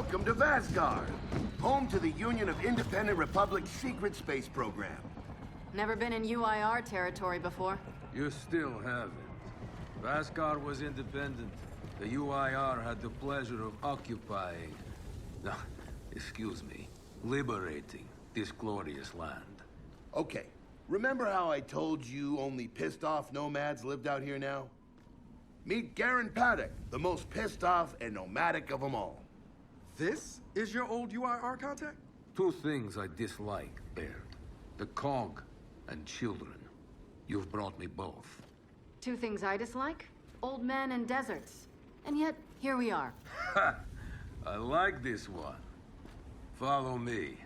Welcome to Vasgard, home to the Union of Independent Republic's secret space program. Never been in UIR territory before. You still haven't. Vasgard was independent. The UIR had the pleasure of occupying... No, excuse me. Liberating this glorious land. Okay, remember how I told you only pissed-off nomads lived out here now? Meet Garen Paddock, the most pissed-off and nomadic of them all. This is your old UIR contact? Two things I dislike, Baird. The cog and children. You've brought me both. Two things I dislike? Old men and deserts. And yet, here we are. Ha! I like this one. Follow me.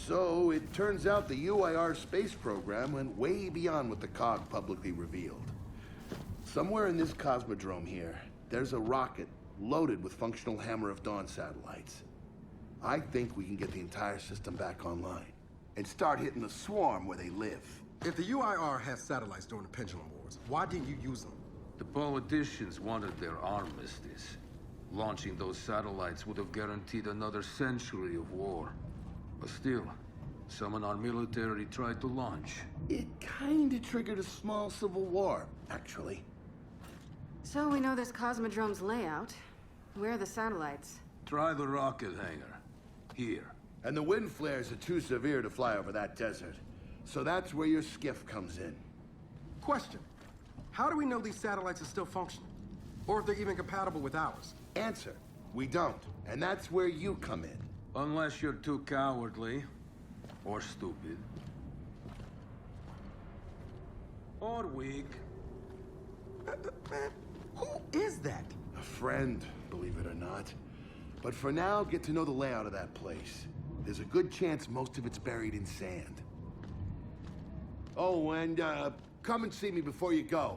So, it turns out the UIR space program went way beyond what the COG publicly revealed. Somewhere in this cosmodrome here, there's a rocket loaded with functional Hammer of Dawn satellites. I think we can get the entire system back online and start hitting the swarm where they live. If the UIR had satellites during the Pendulum Wars, why didn't you use them? The politicians wanted their armistice. Launching those satellites would have guaranteed another century of war. But still, some in our military tried to launch. It kinda triggered a small civil war, actually. So we know this Cosmodrome's layout. Where are the satellites? Try the rocket hangar. Here. And the wind flares are too severe to fly over that desert. So that's where your skiff comes in. Question. How do we know these satellites are still functional? Or if they're even compatible with ours? Answer. We don't. And that's where you come in. Unless you're too cowardly. Or stupid. Or weak. Man, who is that? A friend, believe it or not. But for now, get to know the layout of that place. There's a good chance most of it's buried in sand. Oh, and come and see me before you go.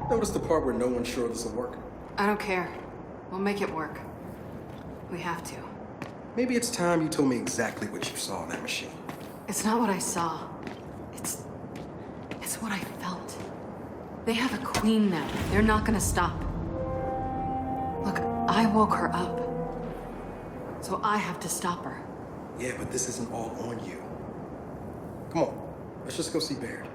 Notice the part where no one's sure this will work. I don't care. We'll make it work. We have to. Maybe it's time you told me exactly what you saw in that machine. It's not what I saw. It's what I felt. They have a queen now. They're not gonna stop. Look, I woke her up. So I have to stop her. Yeah, but this isn't all on you. Come on, let's just go see Baird.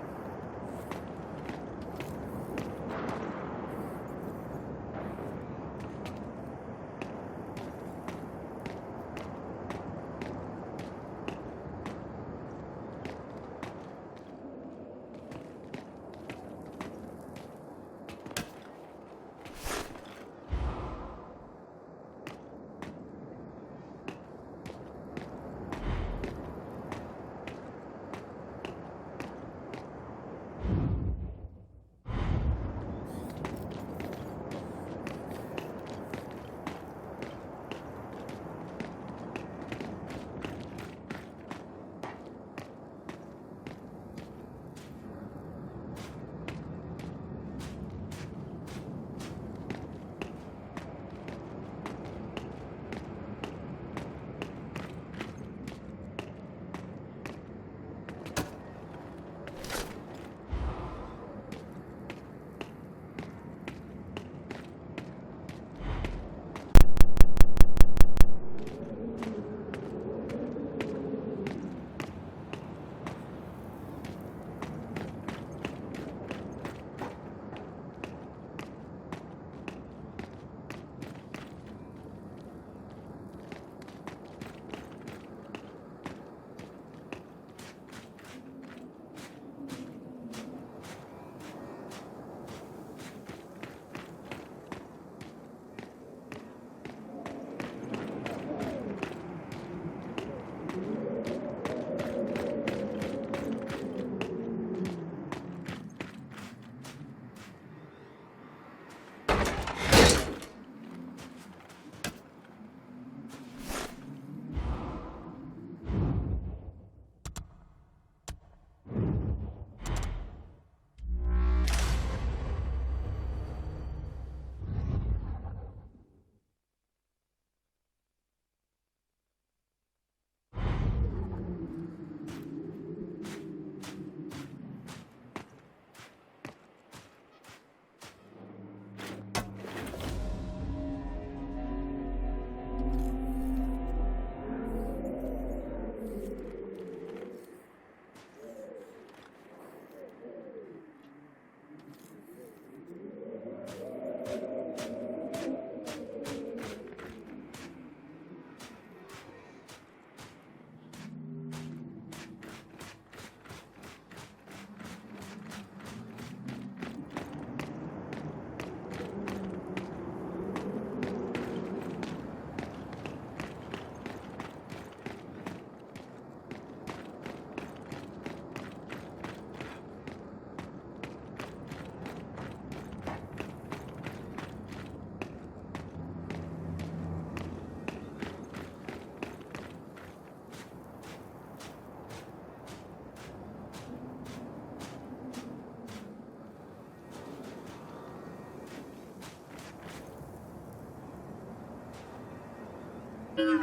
People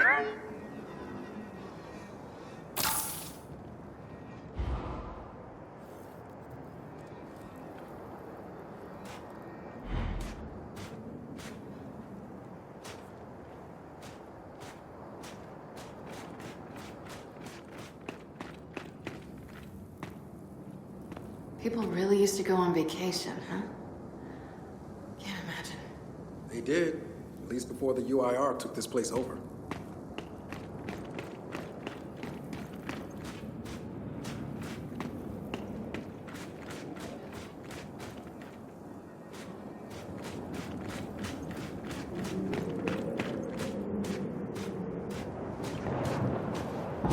really used to go on vacation, huh? Can't imagine. They did, at least before the UIR took this place over.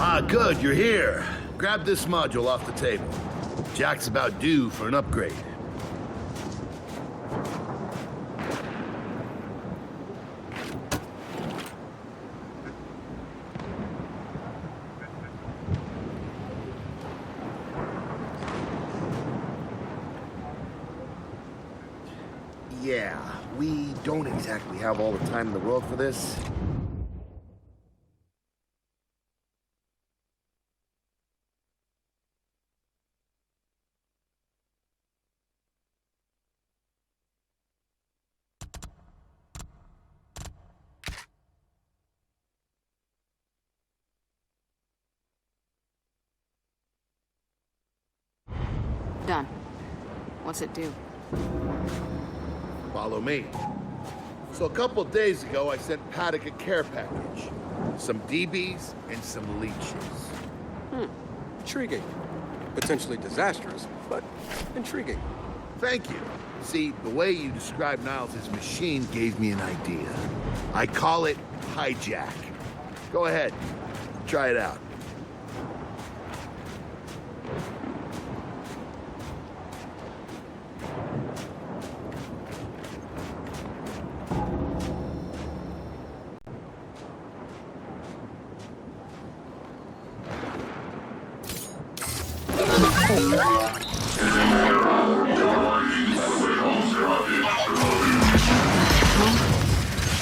Ah, good, you're here. Grab this module off the table. Jack's about due for an upgrade. Yeah, we don't exactly have all the time in the world for this. Done. What's it do? Follow me. So a couple days ago, I sent Paddock a care package. Some DBs and some leeches. Intriguing. Potentially disastrous, but intriguing. Thank you. See, the way you described Niles' machine gave me an idea. I call it hijack. Go ahead. Try it out.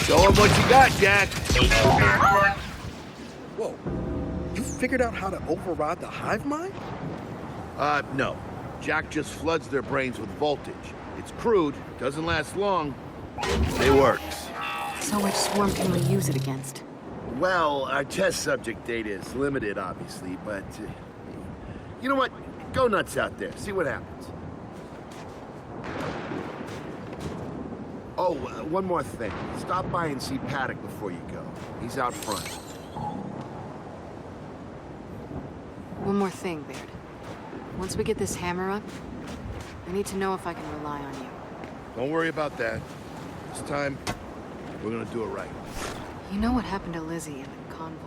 Show him what you got, Jack. Whoa. You figured out how to override the hive mind? No. Jack just floods their brains with voltage. It's crude, doesn't last long. It works. So which swarm can we use it against? Well, our test subject data is limited, obviously, but... you know what? Go nuts out there. See what happens. Oh, one more thing. Stop by and see Paddock before you go. He's out front. One more thing, Baird. Once we get this hammer up, I need to know if I can rely on you. Don't worry about that. This time, we're gonna do it right. You know what happened to Lizzie in the convoy?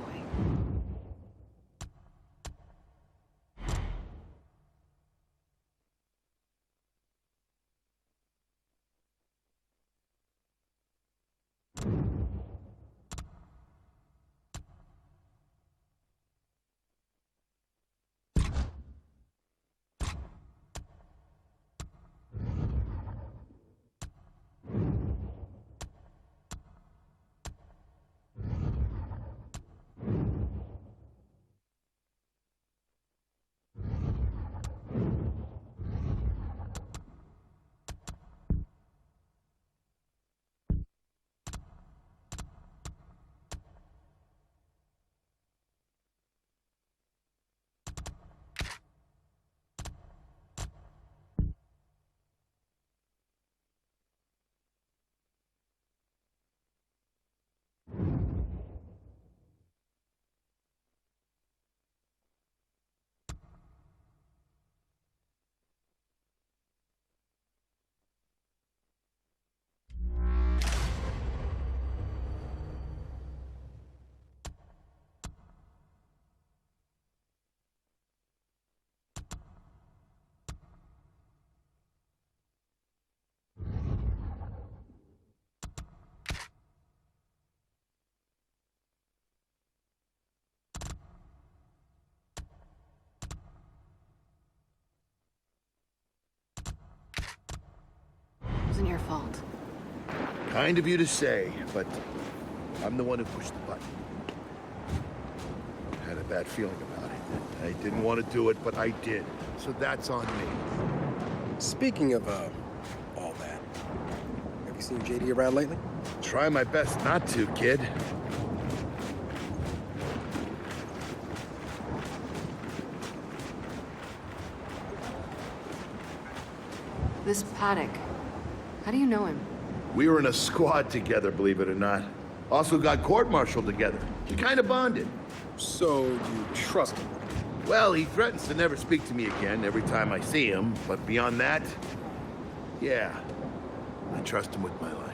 Wasn't your fault. Kind of you to say, but I'm the one who pushed the button. bad feeling about it. I didn't want to do it, but I did. So that's on me. Speaking of, all that, have you seen JD around lately? Try my best not to, kid. This Paddock, how do you know him? We were in a squad together, believe it or not. Also got court-martialed together. We kind of bonded. So you trust him? Well, he threatens to never speak to me again every time I see him, but beyond that, yeah, I trust him with my life.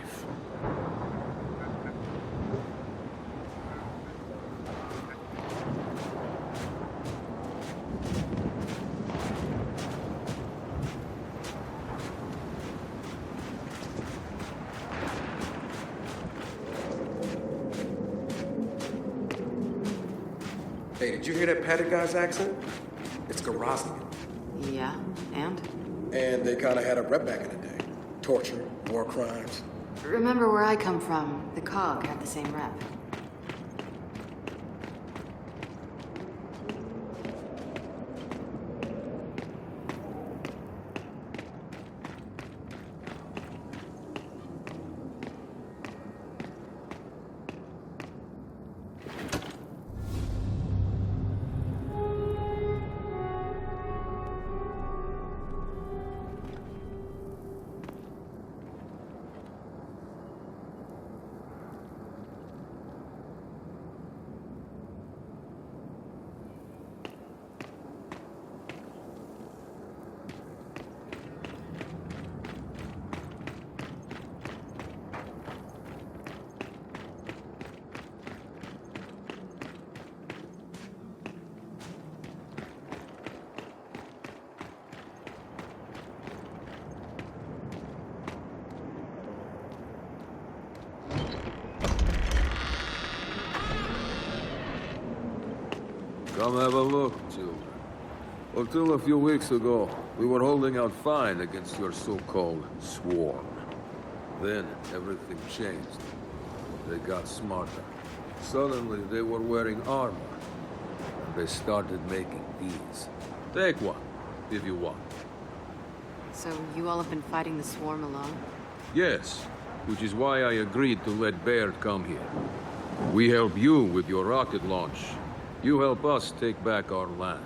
Hey, did you hear that Paddock guy's accent? It's Garosnian. Yeah, and? And they kind of had a rep back in the day. Torture, war crimes. Remember where I come from, the COG had the same rep. Come have a look, children. Until a few weeks ago, we were holding out fine against your so-called swarm. Then, everything changed. They got smarter. Suddenly, they were wearing armor. And they started making these. Take one, if you want. So you all have been fighting the swarm alone? Yes, which is why I agreed to let Baird come here. We help you with your rocket launch. You help us take back our land.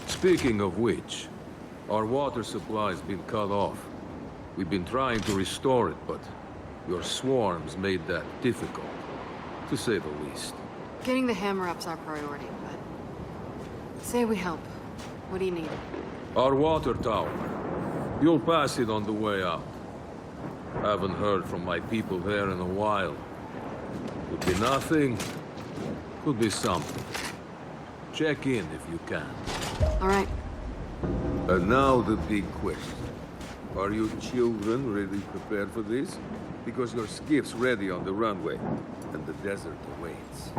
Speaking of which, our water supply's been cut off. We've been trying to restore it, but your swarms made that difficult, to say the least. Getting the hammer-up's our priority, but... Say we help. What do you need? Our water tower. You'll pass it on the way out. Haven't heard from my people there in a while. Could be nothing, could be something. Check in if you can. All right. And now the big question. Are you children really prepared for this? Because your skiff's ready on the runway, and the desert awaits.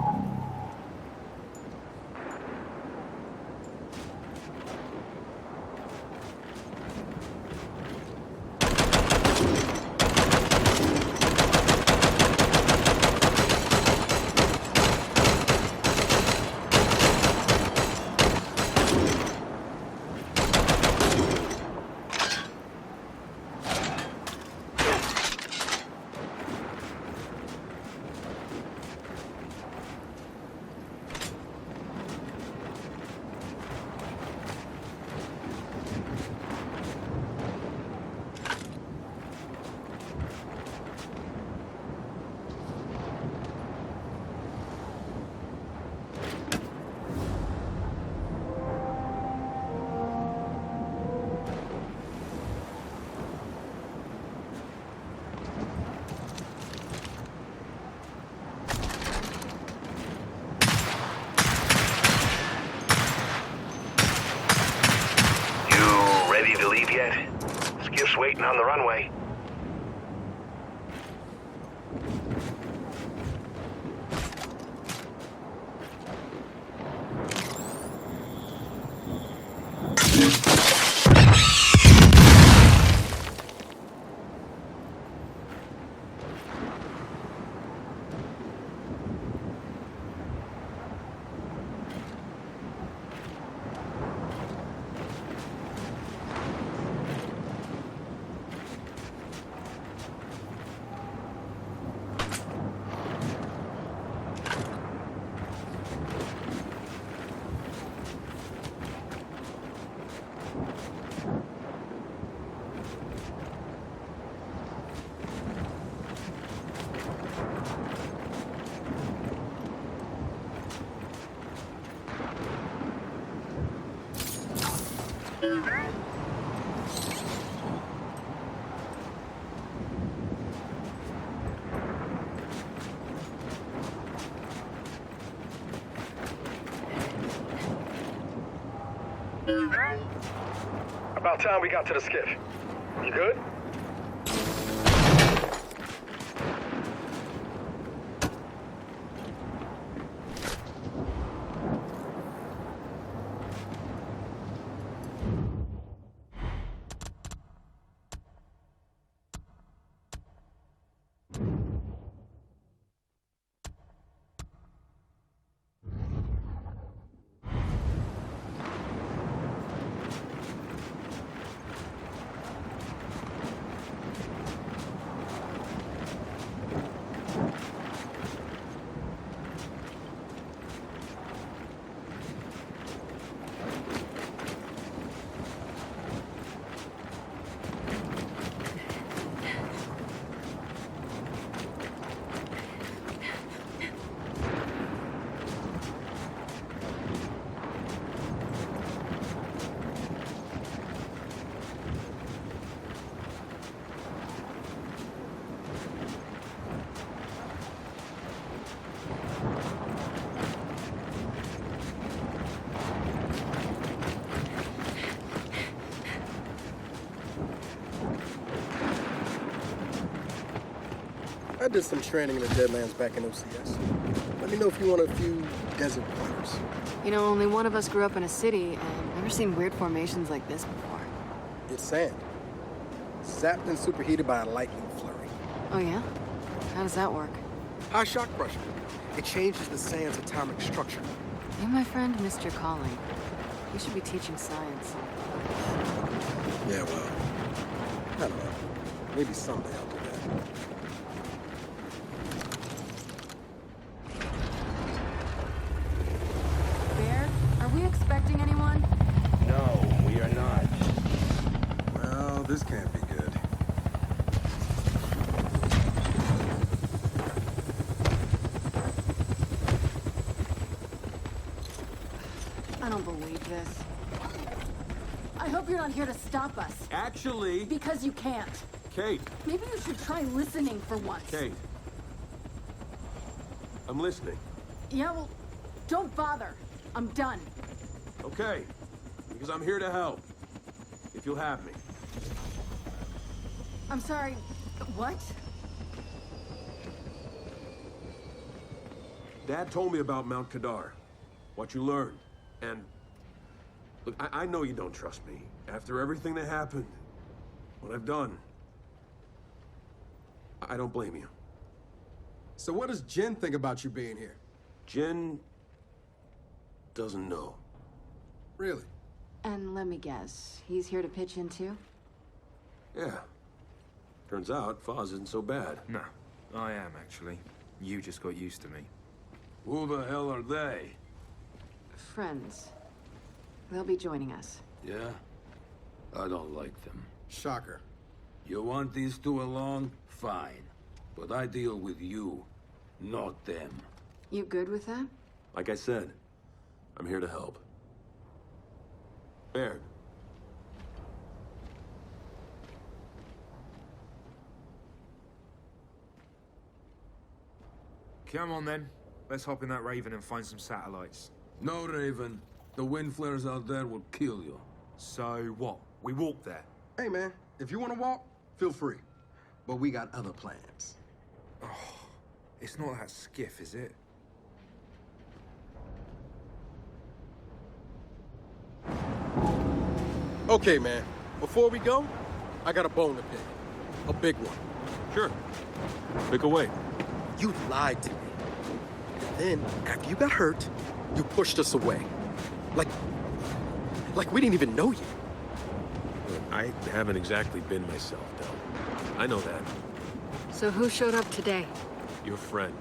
Waiting on the runway. About time we got to the skiff. You good? I did some training in the Deadlands back in OCS. Let me know if you want a few desert pointers. You know, only one of us grew up in a city, and I've never seen weird formations like this before. It's sand. Zapped and superheated by a lightning flurry. Oh, yeah? How does that work? High shock pressure. It changes the sand's atomic structure. You, my friend, missed your calling. You should be teaching science. Yeah, well, I don't know. Maybe someday I'll do that. Are we expecting anyone? No, we are not. Well, this can't be good. I don't believe this. I hope you're not here to stop us. Actually, Because you can't. Kate, Maybe you should try listening for once. Kate. I'm listening. Yeah, well, don't bother. I'm done. Okay, because I'm here to help. If you'll have me. I'm sorry, what? Dad told me about Mount Kadar, what you learned, and look, I know you don't trust me. After everything that happened, what I've done, I don't blame you. So what does Jen think about you being here? Jen doesn't know. Really? And let me guess, he's here to pitch in too? Yeah. Turns out Foz isn't so bad. No, I am actually. You just got used to me. Who the hell are they? Friends. They'll be joining us. Yeah? I don't like them. Shocker. You want these two along? Fine. But I deal with you, not them. You good with that? Like I said, I'm here to help. Baird. Come on then. Let's hop in that Raven and find some satellites. No, Raven. The wind flares out there will kill you. So what? We walk there. Hey, man, if you want to walk, feel free. But we got other plans. It's not that skiff, is it? Okay, man. Before we go, I got a bone to pick. A big one. Sure. Pick away. You lied to me. And then, after you got hurt, you pushed us away. Like we didn't even know you. Look, I haven't exactly been myself, Del. I know that. So who showed up today? Your friend.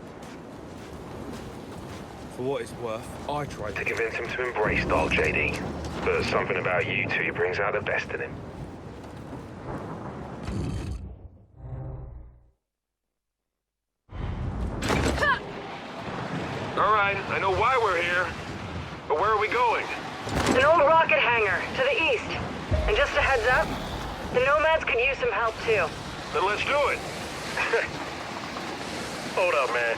For what it's worth, I tried To convince him to embrace Doll, JD. But something about you two brings out the best in him. All right, I know why we're here. But where are we going? An old rocket hangar to the east. And just a heads up, the nomads could use some help too. Then let's do it. Hold up, man.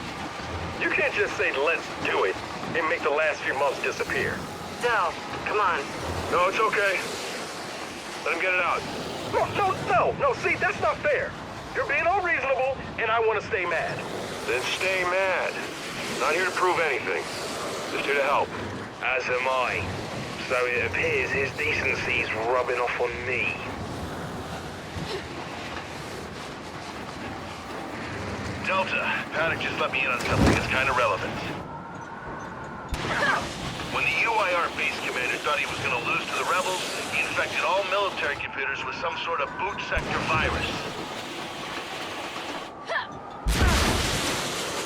You can't just say let's do it and make the last few months disappear. Del, come on. No, it's okay. Let him get it out. No, see, that's not fair. You're being unreasonable, and I want to stay mad. Then stay mad. Not here to prove anything. Just here to help. As am I. So it appears his decency's rubbing off on me. Delta, Paddock just let me in on something that's kind of relevant. When the UIR base commander thought he was going to lose to the rebels, he infected all military computers with some sort of boot sector virus.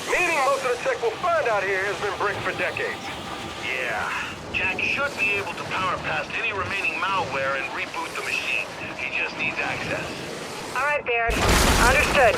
Meaning most of the tech we'll find out here has been bricked for decades. Yeah. Jack should be able to power past any remaining malware and reboot the machine. He just needs access. All right, Baird. Understood.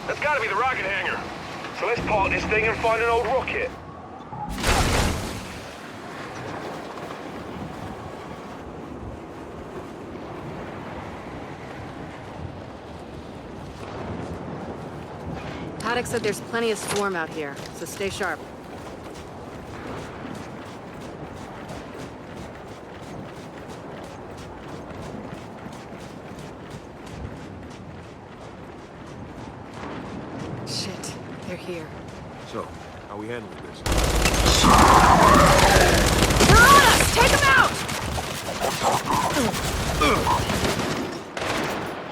That's gotta be the rocket hangar. So let's park this thing and find an old rocket. Paddock said there's plenty of swarm out here, so stay sharp. Shit, they're here. So, how are we handling this? They're on us! Take them out!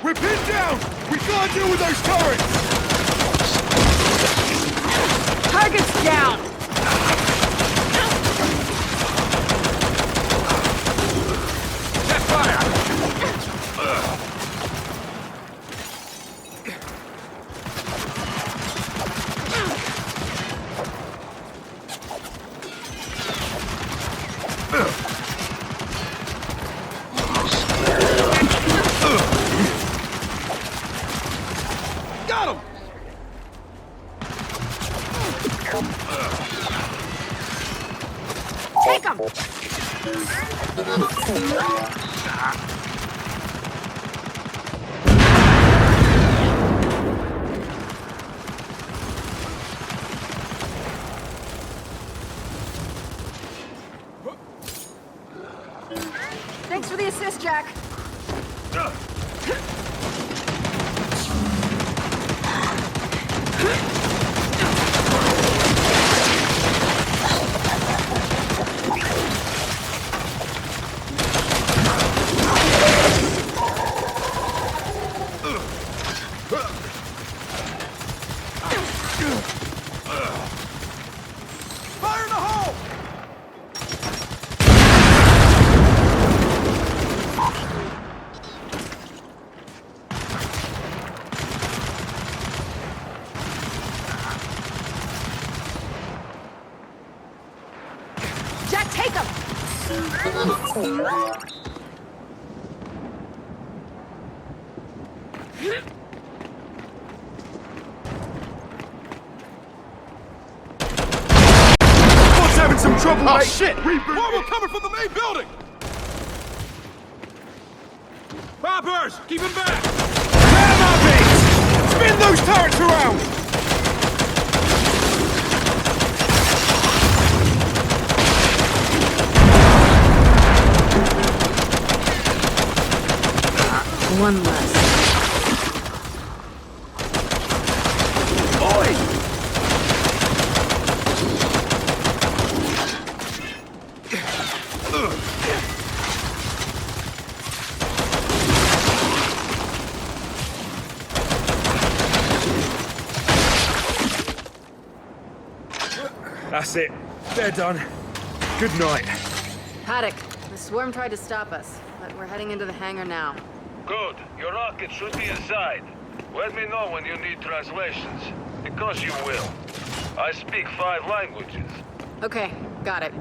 We're pinned down! We can't deal with those turrets! Target's down! Set fire! Got him! Take them! Thanks for the assist, Jack. Fire in the hole! Jack, take them! What's having some trouble, Oh, mate? shit! More coming from the main building! Poppers! Keep him back! Damn our beats! Spin those turrets around! One less. That's it. They're done. Good night. Paddock, the swarm tried to stop us, but we're heading into the hangar now. Good. Your rocket should be inside. Let me know when you need translations. Because you will. I speak 5 languages. Okay, got it.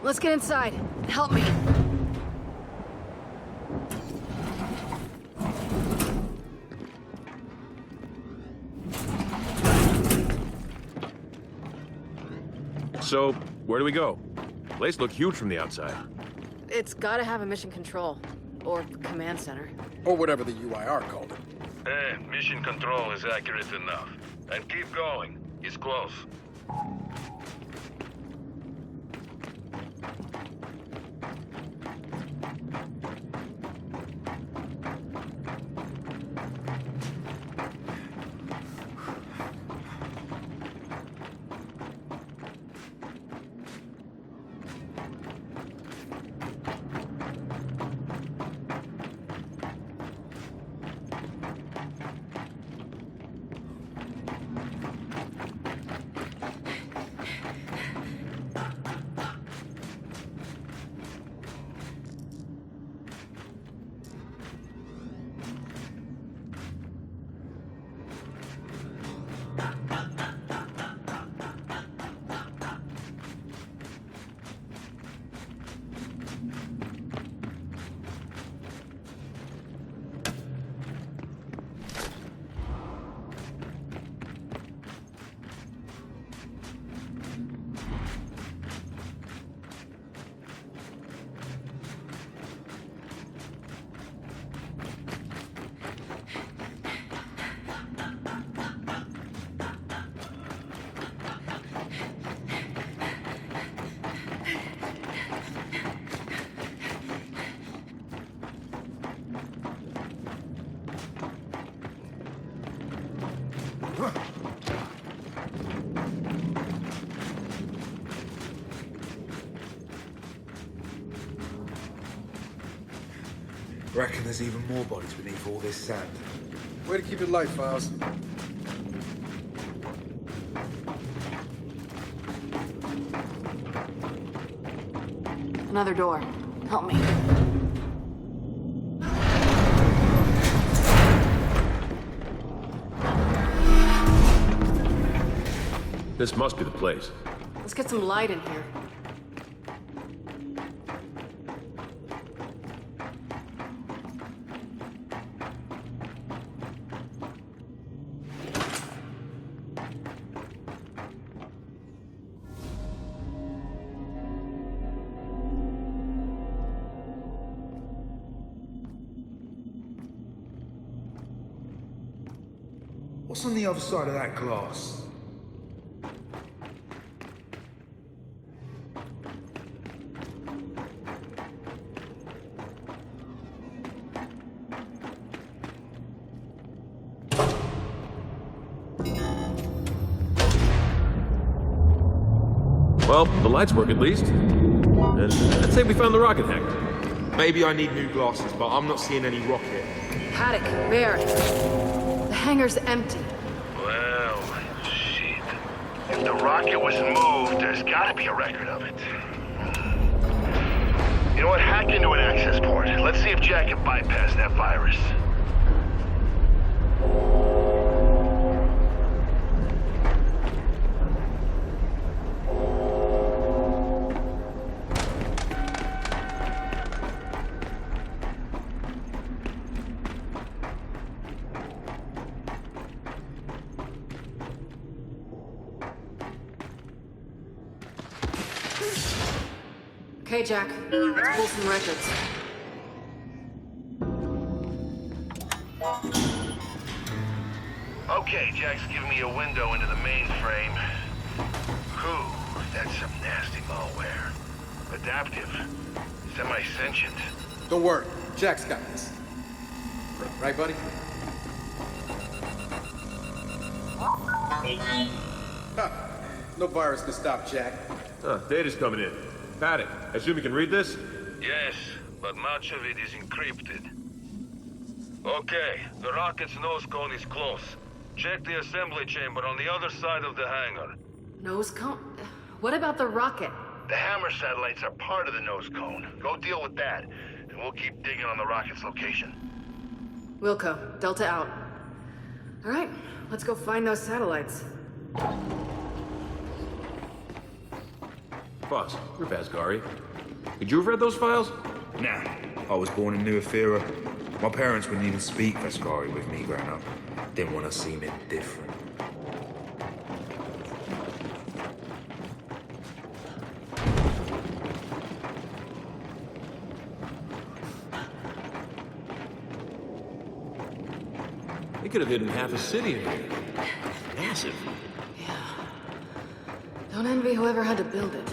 Let's get inside. Help me. So, where do we go? The place looked huge from the outside. It's gotta have a mission control. Or command center. Or whatever the UIR called it. Mission control is accurate enough. And keep going. It's close. Reckon there's even more bodies beneath all this sand. Way to keep it light, Files. Another door. Help me. This must be the place. Let's get some light in here. What's on the other side of that glass? Well, the lights work at least. And I'd say we found the rocket hanger. Maybe I need new glasses, but I'm not seeing any rocket. Haddock, Bear. The hangar's empty. Well, shit. If the rocket was moved, there's gotta be a record of it. You know what? Hack into an access port. Let's see if Jack can bypass that virus. Okay, Jack. Let's pull some records. Okay, Jack's giving me a window into the mainframe. Whew, that's some nasty malware. Adaptive. Semi-sentient. Don't worry, Jack's got this. Right, buddy? Huh. No virus can stop Jack. Data's coming in. Paddock, I assume you can read this? Yes, but much of it is encrypted. Okay, the rocket's nose cone is close. Check the assembly chamber on the other side of the hangar. Nose cone? What about the rocket? The Hammer satellites are part of the nose cone. Go deal with that, and we'll keep digging on the rocket's location. Wilco, Delta out. All right, let's go find those satellites. Boss, you're Vasgari. Could you have read those files? Nah, I was born in New Ethera. My parents wouldn't even speak Vasgari with me growing up. Didn't want to seem different. They could have hidden half a city in here. Massive. Yeah. Don't envy whoever had to build it.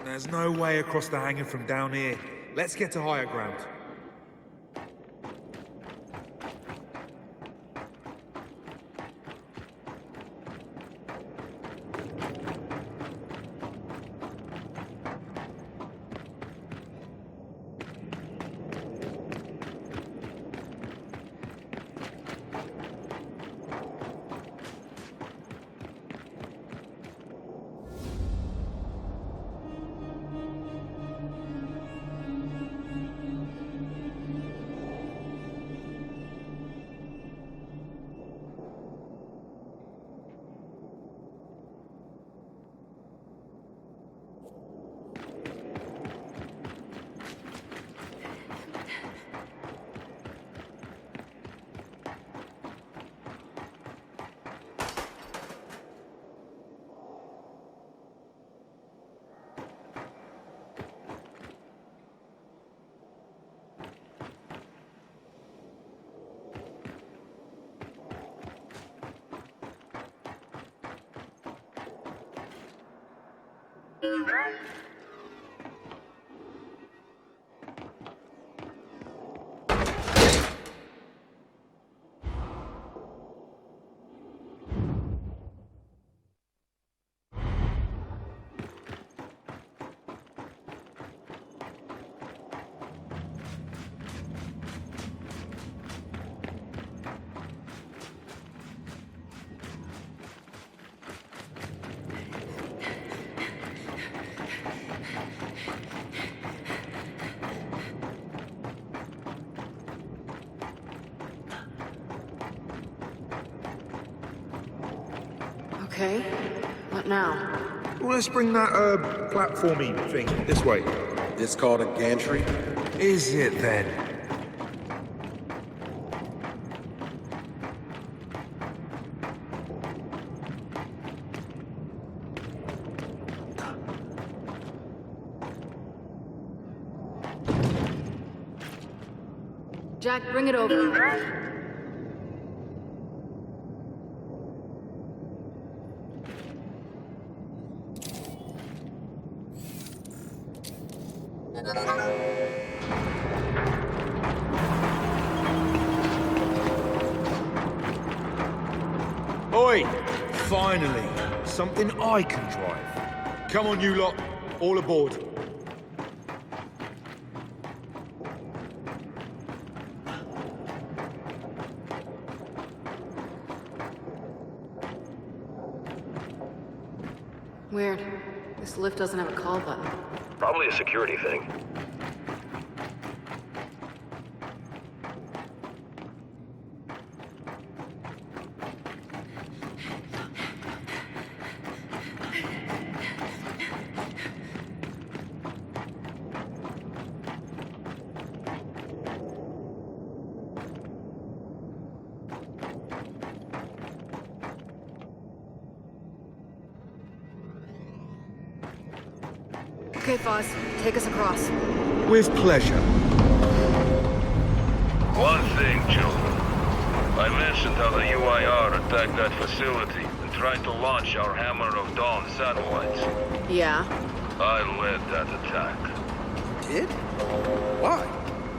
There's no way across the hangar from down here. Let's get to higher ground. Okay, what now? Well, let's bring that, platformy thing this way. It's called a gantry. Is it then? Jack, bring it over. Oi! Finally, something I can drive. Come on, you lot. All aboard. Weird. This lift doesn't have a call button. Probably a security thing. Okay, Foz, take us across. With pleasure. One thing, children. I mentioned how the UIR attacked that facility and tried to launch our Hammer of Dawn satellites. Yeah? I led that attack. Did? Why?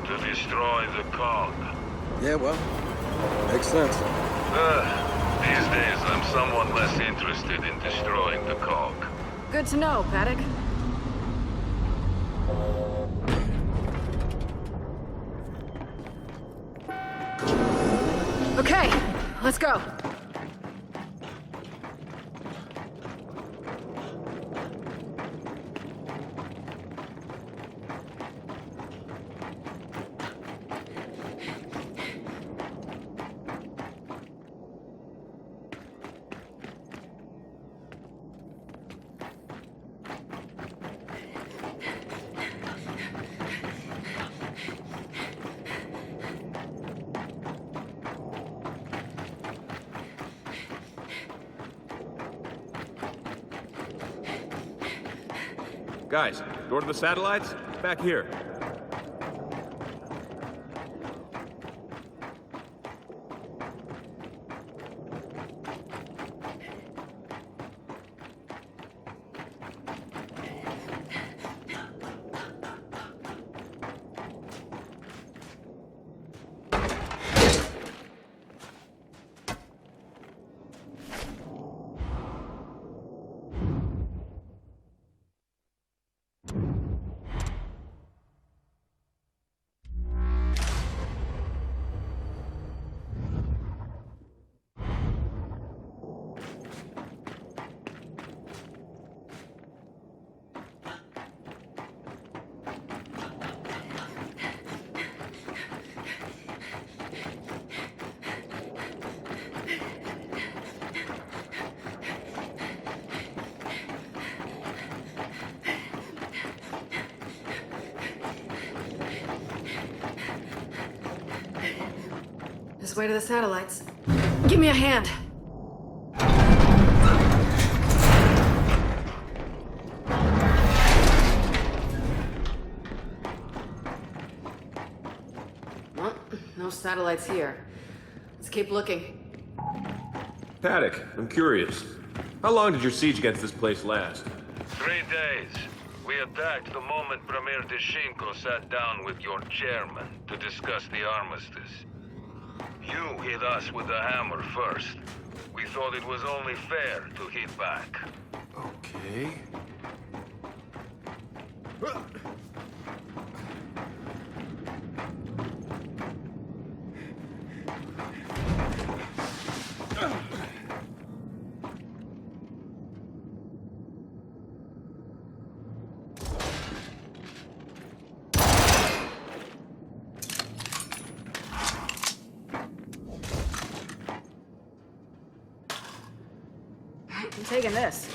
To destroy the cog. Yeah, well, makes sense. These days I'm somewhat less interested in destroying the cog. Good to know, Paddock. Okay, let's go. Guys, door to the satellites? Back here. This way to the satellites. Give me a hand. Well, no satellites here. Let's keep looking. Paddock, I'm curious. How long did your siege against this place last? 3 days. We attacked the moment Premier Deshinko sat down with your chairman to discuss the armistice. You hit us with the hammer first. We thought it was only fair to hit back. Okay. I'm taking this.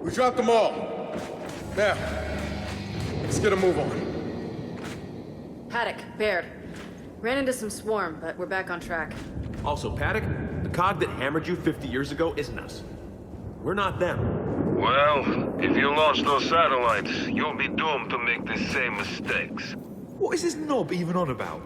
We dropped them all. Now, let's get a move on. Paddock, Baird. Ran into some swarm, but we're back on track. Also, Paddock, the cog that hammered you 50 years ago isn't us. We're not them. Well, if you launch those satellites, you'll be doomed to make the same mistakes. What is this knob even on about?